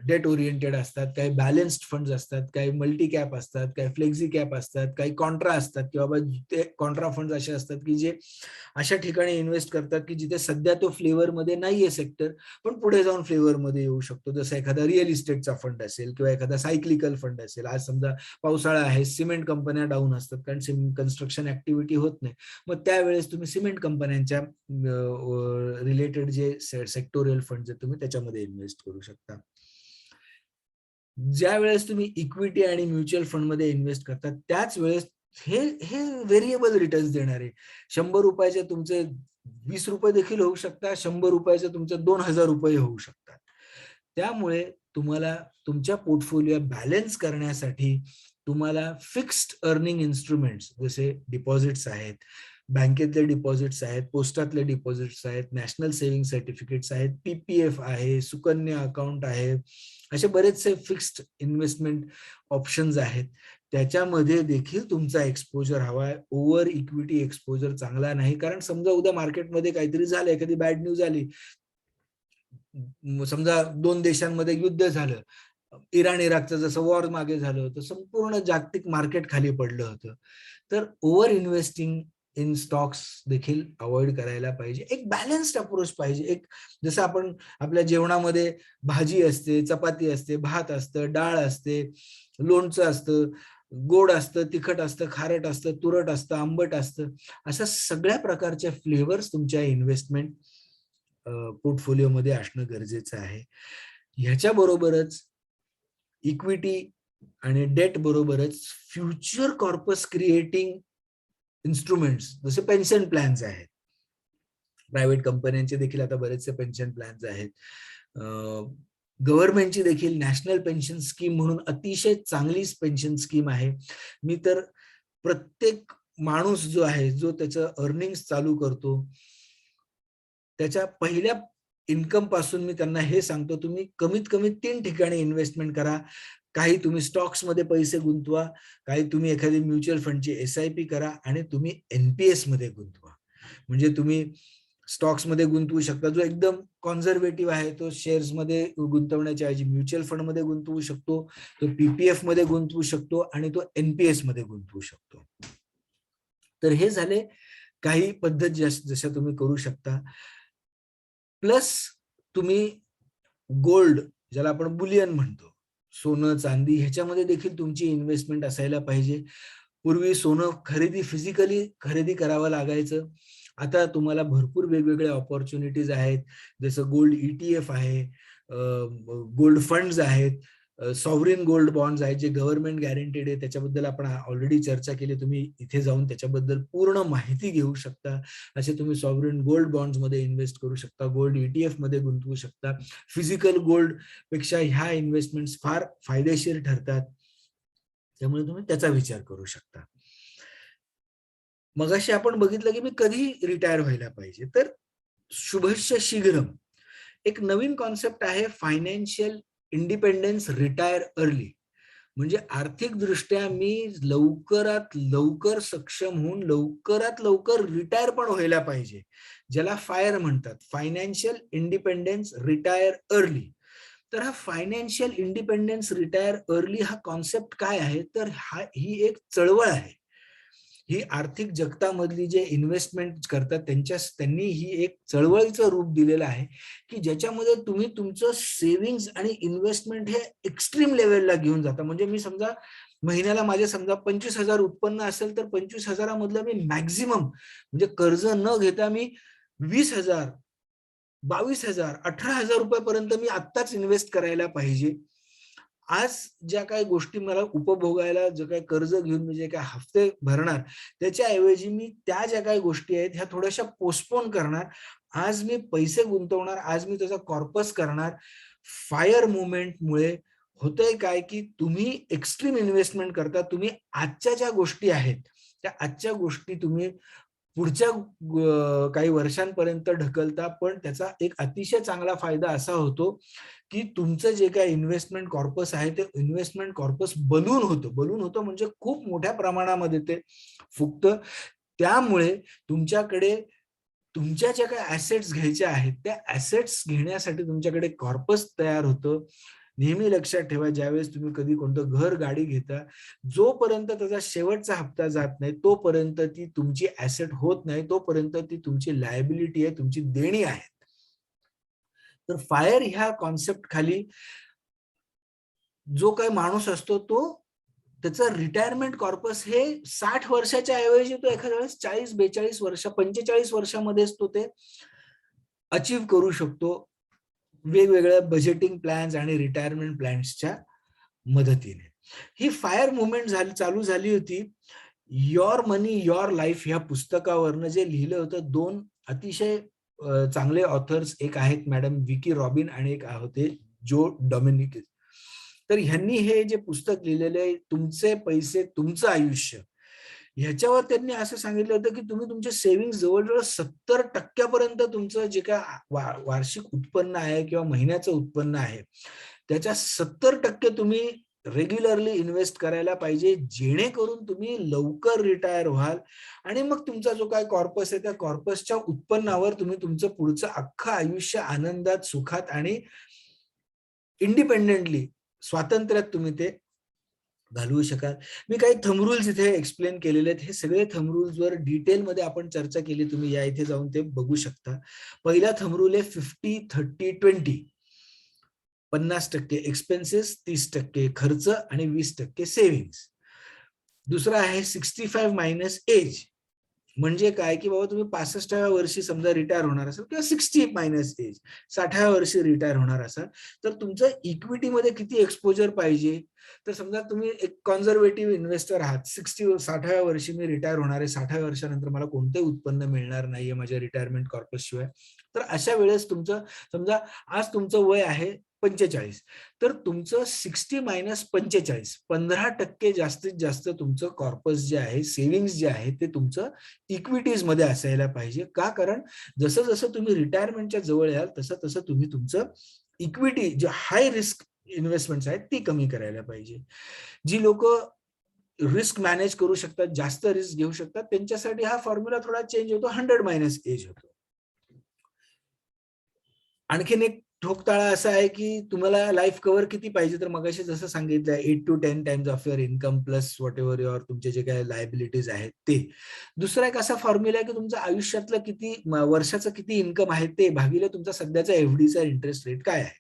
डेट ओरिएंटेड असतात, काही बॅलन्स्ड फंड्स असतात, काही मल्टी कॅप असतात, काही फ्लेक्झी कॅप असतात, काही कॉन्ट्रा असतात, किंवा बाबा ते कॉन्ट्रा फंड्स असे असतात की जे अशा ठिकाणी इन्व्हेस्ट करतात की जिथे सध्या तो फ्लेवर मध्ये नाहीये सेक्टर, पण पुढे जाऊन फ्लेवर मध्ये येऊ शकतो. जसं एखादा रिअल इस्टेटचा फंड असेल, किंवा एखादा सायक्लिकल फंड असेल. आज समजा पावसाळा आहे, सिमेंट कंपन्या डाऊन असतात कारण कन्स्ट्रक्शन ऍक्टिव्हिटी होत नाही. मग त्यावेळेस तुम्ही सिमेंट कंपन्यांच्या रिलेटेड जे सेक्टोरियल फंड तुम्ही त्याच्यामध्ये इन्व्हेस्ट करू शकता. ज्या वेळेस तुम्ही इक्विटी आणि म्युच्युअल फंड मध्ये इन्व्हेस्ट करता, त्याच वेळेस हे हे व्हेरिएबल रिटर्न्स देणारे 100 रुपयाचे तुमचे 20 रुपये देखील होऊ शकतात, 100 रुपयाचे तुमचे 2000 रुपये होऊ शकतात. त्यामुळे तुम्हाला तुमच्या पोर्टफोलिओ बॅलन्स करण्यासाठी तुम्हाला फिक्स्ड अर्निंग इन्स्ट्रुमेंट्स जसे डिपॉझिट्स आहेत, बँकेतले डिपॉझिट्स आहेत, पोस्टातले डिपॉझिट्स आहेत, नॅशनल सेव्हिंग सर्टिफिकेट्स आहेत, PPF आहे, सुकन्या अकाउंट आहे, असे बरेचसे फिक्स्ड इन्व्हेस्टमेंट ऑप्शन्स आहेत. त्याच्यामध्ये देखील तुमचा एक्सपोजर हवाय. ओव्हर इक्विटी एक्सपोजर चांगला नाही, कारण समजा उद्या मार्केटमध्ये काहीतरी झालं, एखादी बॅड न्यूज आली, समजा 2 देशांमध्ये युद्ध झालं, इराण इराकचं जसं वॉर मागे झालं होतं, संपूर्ण जागतिक मार्केट खाली पडलं होतं. तर ओव्हर इन्व्हेस्टिंग इन स्टॉक्स देखील अवॉइड करायला पाहिजे. एक बॅलन्स्ड अप्रोच पाहिजे. एक जसं आपण आपल्या जेवणामध्ये भाजी असते, चपाती असते, भात असतं, डाळ असते, लोणचं असतं, गोड असतं, तिखट असतं, खारट असतं, तुरट असतं, आंबट असतं, अशा सगळ्या प्रकारचे फ्लेवर्स तुमच्या इन्व्हेस्टमेंट पोर्टफोलिओमध्ये असणं गरजेचं आहे. ह्याच्या बरोबरच इक्विटी आणि डेट बरोबरच फ्युचर कॉर्पस क्रिएटिंग इन्स्ट्रुमेंट्स जसे पेन्शन प्लॅन्स आहेत. प्रायव्हेट कंपन्यांचे देखील आता बरेचसे पेन्शन प्लॅन्स आहेत. गव्हर्नमेंटची देखील नॅशनल पेन्शन स्कीम म्हणून अतिशय चांगली पेन्शन स्कीम आहे. मी तर प्रत्येक माणूस जो आहे, जो त्याचं अर्निंग्स चालू करतो, त्याच्या पहिल्या इन्कम पासून मी त्यांना हे सांगतो, तुम्ही कमीत कमी 3 ठिकाणी इन्व्हेस्टमेंट करा. काही तुम्ही स्टॉक्स मध्ये पैसे गुंतवा, काही तुम्ही एखादी म्युच्युअल फंडची SIP करा आणि तुम्ही NPS मध्ये गुंतवा. म्हणजे तुम्ही स्टॉक्स मध्ये गुंतवू शकता, जो एकदम कॉन्झर्वेटिव्ह आहे तो शेअर्स मध्ये गुंतवण्याच्या ऐवजी म्युच्युअल फंड मध्ये गुंतवू शकतो, तो PPF मध्ये गुंतवू शकतो आणि तो NPS मध्ये गुंतवू शकतो. तर हे झाले काही पद्धत जशा तुम्ही करू शकता. प्लस तुम्ही गोल्ड, ज्याला आपण बुलियन म्हणतो, सोनं चांदी, ह्याच्यामध्ये देखील तुमची इन्व्हेस्टमेंट असायला पाहिजे. पूर्वी सोनं फिजिकली खरेदी करावं लागायचं. आता तुम्हाला भरपूर वेगवेगळे ऑपॉर्च्युनिटीज आहेत, जसं गोल्ड ETF आहे, गोल्ड फंड्स आहेत, सॉव्हरीन गोल्ड बॉन्ड्स आहेत जे गव्हर्नमेंट गॅरंटेड आहे. त्याच्याबद्दल आपण ऑलरेडी चर्चा केली, तुम्ही इथे जाऊन त्याच्याबद्दल पूर्ण माहिती घेऊ शकता. असे तुम्ही सॉव्हरीन गोल्ड बॉन्ड्स मध्ये इन्व्हेस्ट करू शकता, गोल्ड ETF मध्ये गुंतवू शकता. फिजिकल गोल्ड पेक्षा ह्या इन्व्हेस्टमेंट्स फार फायदेशीर ठरतात, त्यामुळे तुम्ही त्याचा विचार करू शकता. मगाशी आपण बघितलं की मी कधी रिटायर व्हायला पाहिजे, तर शुभस्य शीघ्रम एक नवीन कॉन्सेप्ट आहे, फायनान्शियल इंडिपेंडन्स रिटायर अर्ली. म्हणजे आर्थिक दृष्ट्या मी लवकरात लवकर सक्षम होऊन लवकरात लवकर रिटायर पण व्हायला पाहिजे, ज्याला फायर म्हणतात, फायनान्शियल इंडिपेंडन्स रिटायर अर्ली. तर हा फायनान्शियल इंडिपेंडन्स रिटायर अर्ली हा कॉन्सेप्ट काय आहे, तर ही एक चळवळ आहे. ही आर्थिक जगतामधली जे इन्व्हेस्टमेंट करतात त्यांनी ही एक चळवळीचं रूप दिलेलं आहे, की ज्याच्यामध्ये तुम्ही तुमचं सेव्हिंग्स आणि इन्व्हेस्टमेंट हे एक्स्ट्रीम लेवलला घेऊन जाता. म्हणजे मी समजा महिन्याला माझे समजा 25,000 उत्पन्न असेल, तर 25,000 मधलं मी मॅक्झिमम म्हणजे कर्ज न घेता मी 20,000, 22,000, 18,000 रुपयापर्यंत मी आत्ताच इन्व्हेस्ट करायला पाहिजे. आज ज्या काही गोष्टी मला उपभोगायला, जे काही कर्ज घेऊन मी जे काही हफ्ते भरणार, त्याच्याऐवजी मी त्या ज्या काही गोष्टी आहेत ह्या थोड्याशा पोस्टपोन करणार. आज मी पैसे गुंतवणार, आज मी त्याचा कॉर्पस करणार. फायर मुवमेंटमुळे होतंय काय, की तुम्ही एक्स्ट्रीम इन्व्हेस्टमेंट करता. तुम्ही आजच्या ज्या गोष्टी आहेत, त्या आजच्या गोष्टी तुम्ही पुढच्या काही वर्षांपर्यंत ढकलता, पण त्याचा एक अतिशय चांगला फायदा असा होतो, की तुमचं जे काही इन्व्हेस्टमेंट कॉर्पस आहे ते इन्व्हेस्टमेंट कॉर्पस बलून होतं म्हणजे खूप मोठ्या प्रमाणामध्ये ते फुगतं. त्यामुळे तुमच्याकडे तुमच्या ज्या काही ऍसेट्स घ्यायच्या आहेत, त्या ऍसेट्स घेण्यासाठी तुमच्याकडे कॉर्पस तयार होतं. नेहमी लक्षात ठेवा, ज्यावेळेस तुम्ही कधी कोणतं घर, गाडी घेता, जोपर्यंत त्याचा शेवटचा हप्ता जात नाही, तोपर्यंत ती तुमची ऍसेट होत नाही, तोपर्यंत ती तुमची लायबिलिटी आहे, तुमची देणी आहे. तर फायर ह्या कॉन्सेप्ट खाली जो काही माणूस असतो, तो त्याचं रिटायरमेंट कॉर्पस हे 60 वर्षाच्या ऐवजी तो एखाद्या वेळेस 40-42 वर्ष, 45 वर्षामध्येच तो ते अचीव्ह करू शकतो, वेगवेगळ्या बजेटिंग प्लॅन्स आणि रिटायरमेंट प्लॅन्सच्या मदतीने. ही फायर मुवमेंट चालू झाली होती युअर मनी युअर लाईफ ह्या पुस्तकावरनं, जे लिहिलं होतं 2 अतिशय चांगले ऑथर्स, एक आहेत मॅडम विकी रॉबिन आणि एक होते जो डॉमिनिक. तर ह्यांनी हे जे पुस्तक लिहिलेलं आहे, तुमचे पैसे तुमचं आयुष्य, ह्याच्यावर त्यांनी असं सांगितलं होतं की तुम्ही तुमचे सेव्हिंग जवळजवळ 70% तुमचं जे काय वार्षिक उत्पन्न आहे किंवा महिन्याचं उत्पन्न आहे त्याच्या 70% तुम्ही रेग्युलरली इन्व्हेस्ट करायला पाहिजे, जेणेकरून तुम्ही लवकर रिटायर व्हाल आणि मग तुमचा जो काय कॉर्पस आहे त्या कॉर्पसच्या उत्पन्नावर तुम्ही तुमचं पुढचं अख्खं आयुष्य आनंदात, सुखात आणि इंडिपेंडेंटली स्वातंत्र्यात तुम्ही ते घालवू शकाल. मी काही थंब रूल्स इथे एक्सप्लेन केलेले आहेत. हे सगळे थंब रूल्सवर डिटेलमध्ये आपण चर्चा केली. तुम्ही या इथे जाऊन ते बघू शकता. पहिला थंब रूल आहे 50-30-20. 50% एक्सपेन्सेस, 30% खर्च आणि 20% सेव्हिंग्स. दुसरा आहे 65 मायनस एज. म्हणजे काय की बाबा तुम्ही 65व्या वर्षी समजा रिटायर होणार असाल किंवा 60 मायनस एज 60व्या वर्षी रिटायर होणार असाल तर तुमचं इक्विटीमध्ये किती एक्सपोजर पाहिजे. तर समजा तुम्ही एक कॉन्झर्वेटिव्ह इन्व्हेस्टर आहात, 60व्या वर्षी मी रिटायर होणार आहे, 60व्या वर्षानंतर मला कोणतेही उत्पन्न मिळणार नाहीये माझ्या रिटायरमेंट कॉर्पस शिवाय. तर अशा वेळेस तुमचं समजा आज तुमचं वय आहे 45, तर तुमचं 60 मायनस 45 15% जास्तीत जास्त तुमचं कॉर्पस जे आहे, सेव्हिंग्स जे आहे ते तुमचं इक्विटीज मध्ये असायला पाहिजे. का? कारण जसं जसं तुम्ही रिटायरमेंटच्या जवळ याल तसं तसं तुम्ही तुमचं इक्विटी जे हाय रिस्क इन्व्हेस्टमेंट्स आहेत ती कमी करायला पाहिजे. जी लोक रिस्क मॅनेज करू शकतात, जास्त रिस्क घेऊ शकतात, त्यांच्यासाठी हा फॉर्म्युला थोडा चेंज होतो, 100 मायनस एज होतो. आणखीन एक ठोकताळा असा आहे की तुम्हाला लाईफ कव्हर किती पाहिजे, तर मगाशी जसं सांगितलं 8 to 10 times of your income plus what ever your तुमचे जे काही लायबिलिटीज आहेत ते. दुसरा एक असा फॉर्म्युला आहे की तुमचं आयुष्यातलं किती वर्षाचं किती इन्कम आहे ते भागिले तुमचा सध्याचा एफडीचा इंटरेस्ट रेट काय आहे.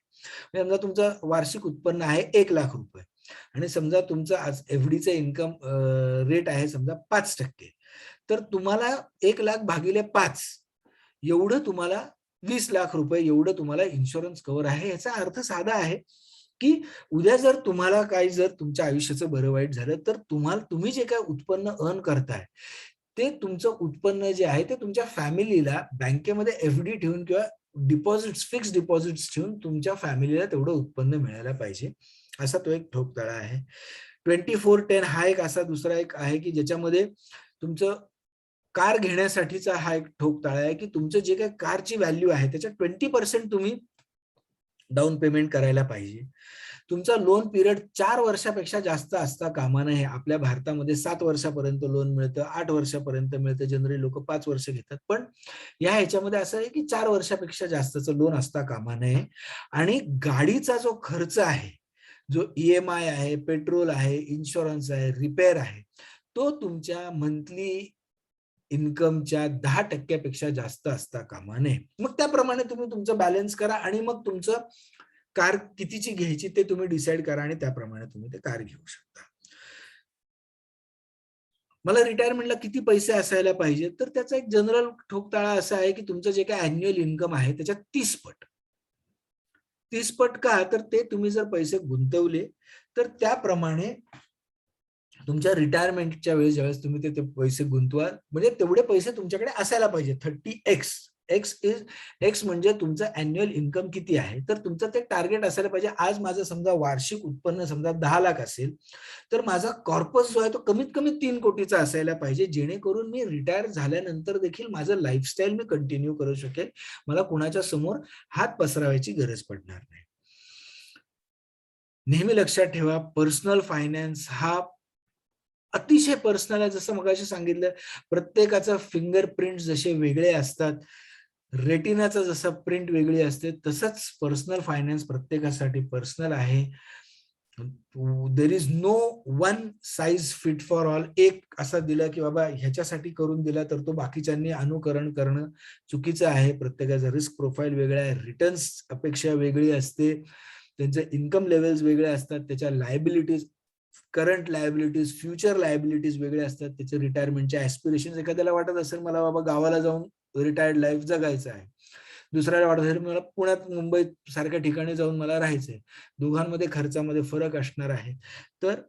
समजा तुमचं वार्षिक उत्पन्न आहे 1,00,000 रुपये आणि समजा तुमचं आज एफडीचं इन्कम रेट आहे समजा 5%, तर तुम्हाला 1,00,000 भागिले 5 एवढं तुम्हाला 20,00,000 रुपये एवढं तुम्हाला इन्शुरन्स कव्हर आहे. याचा अर्थ साधा आहे की उद्या जर तुम्हाला काही जर तुमच्या आयुष्याचं बरं वाईट झालं तर तुम्ही जे काय उत्पन्न अर्न करताय ते तुमचं उत्पन्न जे आहे ते तुमच्या फॅमिलीला बँकेमध्ये एफडी ठेवून किंवा डिपॉझिट्स फिक्स डिपॉझिट्स ठेवून तुमच्या फॅमिलीला तेवढं उत्पन्न मिळायला पाहिजे. असा तो एक ठोकताळा आहे. 24-10 हा एक असा दुसरा एक आहे की ज्याच्यामध्ये तुमचं कार घेण्यासाठीचा हा एक ठोकताळा आहे की तुमचं जे काही कारची व्हॅल्यू आहे त्याच्या 20% तुम्ही डाऊन पेमेंट करायला पाहिजे. तुमचा लोन पिरियड 4 वर्षापेक्षा जास्त असता कामा नये. आपल्या भारतामध्ये 7 वर्षापर्यंत लोन मिळतं, 8 वर्षापर्यंत मिळतं. जनरली लोक 5 वर्ष घेतात, पण या ह्याच्यामध्ये असं आहे की 4 वर्षापेक्षा जास्तचं लोन असता कामा नये. आणि गाडीचा जो खर्च आहे, जो ईएमआय आहे, पेट्रोल आहे, इन्शुरन्स आहे, रिपेअर आहे, तो तुमच्या मंथली इन्कमच्या 10% पेक्षा जास्त असता कामा नये. मग त्याप्रमाणे तुम्ही तुमचं बॅलन्स करा आणि मग तुमचं कार कितीची घ्यायची ते तुम्ही डिसाईड करा आणि त्याप्रमाणे तुम्ही ते कार घेऊ शकता. मला रिटायरमेंटला किती पैसे असायला पाहिजे, तर त्याचा एक जनरल ठोकताळा असा आहे की तुमचं जे काही अॅन्युअल इन्कम आहे त्याच्या 30 पट. 30 पट का? तर ते तुम्ही जर पैसे गुंतवले तर त्याप्रमाणे तुमच्या रिटायरमेंटच्या वेळेस ज्यावेळेस तुम्ही ते पैसे गुंतवाल म्हणजे तेवढे पैसे तुमच्याकडे असायला पाहिजे. 30x एक्स म्हणजे तुमचं अॅन्युअल इन्कम किती आहे, तर तुमचं ते टार्गेट असायला पाहिजे. आज माझं समजा वार्षिक उत्पन्न समजा 10 लाख असेल तर माझा कॉर्पस जो आहे तो कमीत कमी 3 कोटीचा असायला पाहिजे, जेणेकरून मी रिटायर झाल्यानंतर देखील माझं लाईफस्टाईल मी कंटिन्यू करू शकेल. मला कुणाच्या समोर हात पसरवायची गरज पडणार नाही. नेहमी लक्षात ठेवा, पर्सनल फायनान्स हा अतिशय पर्सनल आहे. जसं मगाशी सांगितलं, प्रत्येकाचा फिंगरप्रिंट जसे वेगळे असतात, रेटिनाचा जसा प्रिंट वेगळी असते, तसंच पर्सनल फायनान्स प्रत्येकासाठी पर्सनल आहे. There is no one size fit for all. एक असा दिला की बाबा ह्याच्यासाठी करून दिला तर तो बाकीच्यांनी अनुकरण करणं चुकीचं आहे. प्रत्येकाचा रिस्क प्रोफाईल वेगळा आहे, रिटर्न्स अपेक्षा वेगळी असते, त्यांचे इन्कम लेवल्स वेगळे असतात, त्याच्या liabilities, current liabilities, future liabilities वेगळे असतात, त्याचे रिटायरमेंटचे ऍस्पिरेशन. एखाद्याला वाटत असेल मला बाबा गावाला जाऊन रिटायर्ड लाईफ जगायचं आहे, दुसऱ्याला वाटत असेल मला पुण्यात मुंबईत सारख्या ठिकाणी जाऊन मला राहायचंय. दोघांमध्ये खर्चामध्ये फरक असणार आहे. तर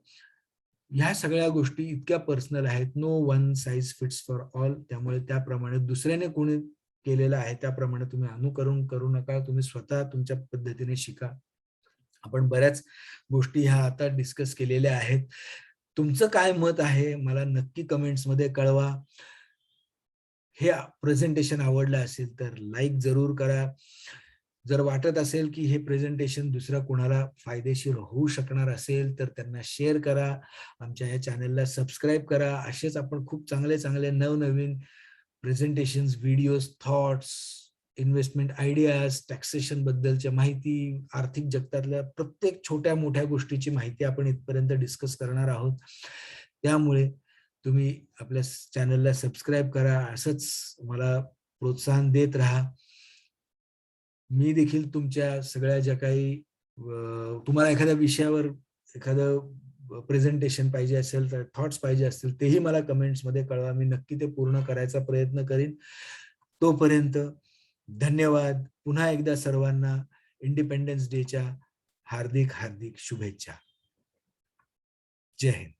ह्या सगळ्या गोष्टी इतक्या पर्सनल आहेत. No one size fits for all. त्यामुळे त्याप्रमाणे दुसऱ्याने कोणी केलेलं आहे त्याप्रमाणे तुम्ही अनुकरण करू नका. तुम्ही स्वतः तुमच्या पद्धतीने शिका. आपण बऱ्याच गोष्टी ह्या आता डिस्कस केलेल्या आहेत. तुमचं काय मत आहे मला नक्की कमेंट्स मध्ये कळवा. हे प्रेझेंटेशन आवडलं असेल तर लाईक जरूर करा. जर वाटत असेल की हे प्रेझेंटेशन दुसऱ्या कोणाला फायदेशीर होऊ शकणार असेल तर त्यांना शेअर करा. आमच्या या चॅनलला सबस्क्राईब करा. असेच आपण खूप चांगले चांगले नवनवीन presentations, videos, thoughts, investment ideas, taxation बद्दलच्या माहिती, आर्थिक जगतातल्या प्रत्येक छोट्या मोठ्या गोष्टीची माहिती आपण इथपर्यंत डिस्कस करणार आहोत. त्यामुळे तुम्ही आपल्या चॅनलला सबस्क्राईब करा. असंच मला प्रोत्साहन देत राहा. मी देखील तुमच्या सगळ्या ज्या काही तुम्हाला एखाद्या विषयावर एखादं प्रेझेंटेशन पाहिजे असेल तर थॉट्स पाहिजे असतील तेही मला कमेंट्स मध्ये कळवा. मी नक्की ते पूर्ण करायचा प्रयत्न करीन. तोपर्यंत धन्यवाद. पुन्हा एकदा सर्वांना इंडिपेंडन्स डेच्या हार्दिक हार्दिक शुभेच्छा. जय हिंद.